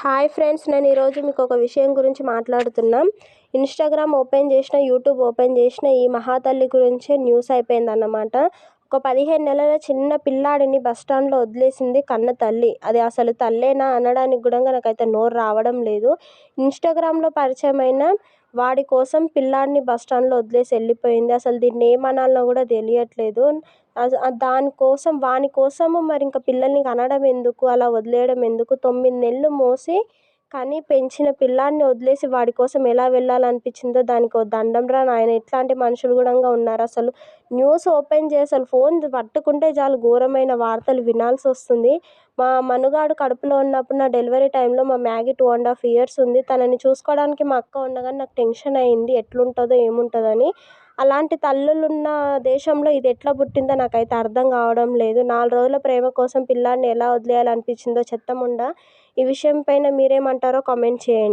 Hi friends, నేను ఈరోజు మీకు ఒక విషయం గురించి మాట్లాడుతున్నాం. ఇన్‌స్టాగ్రామ్ ఓపెన్ చేసిన, యూట్యూబ్ ఓపెన్ చేసిన ఈ మహాతల్లి గురించే న్యూస్ అయిపోయిందన్నమాట. ఒక 15 నెలల చిన్న పిల్లాడిని బస్ స్టాండ్‌లో వదిలేసింది కన్న తల్లి. అది అసలు తల్లేనా అనడానికి కూడా నాకైతే నోరు రావడం లేదు. ఇన్‌స్టాగ్రామ్‌లో పరిచయమైన వాడి కోసం పిల్లాడిని బస్ స్టాండ్‌లో వదిలేసి వెళ్ళిపోయింది. అసలు దీన్ని ఏమనాలో కూడా తెలియట్లేదు. దానికోసం వాని కోసము మరి ఇంక పిల్లల్ని కనడం ఎందుకు, అలా వదిలేయడం ఎందుకు? 9 నెలలు మోసి కని పెంచిన పిల్లాడిని వదిలేసి వాడి కోసం ఎలా వెళ్ళాలనిపించిందో దానికో దండంరా నాయన! ఇట్లాంటి మనుషులు కూడా ఉన్నారు. అసలు న్యూస్ ఓపెన్ చేసి అసలు ఫోన్ పట్టుకుంటే చాలు ఘోరమైన వార్తలు వినాల్సొస్తుంది. మా మనుగాడు కడుపులో ఉన్నప్పుడు నా డెలివరీ టైంలో మా మ్యాగీ 2½ ఇయర్స్ ఉంది. తనని చూసుకోవడానికి మా అక్క ఉండగానే నాకు టెన్షన్ అయింది. ఎట్లుంటుందో ఏముంటుందని. అలాంటి తల్లులున్న దేశంలో ఇది ఎట్లా పుట్టిందో నాకైతే అర్థం కావడం లేదు. 4 రోజుల ప్రేమ కోసం పిల్లాడిని ఎలా వదిలేయాలనిపించిందో చెత్తముండా. ఈ విషయం పైన మీరేమంటారో కామెంట్ చేయండి.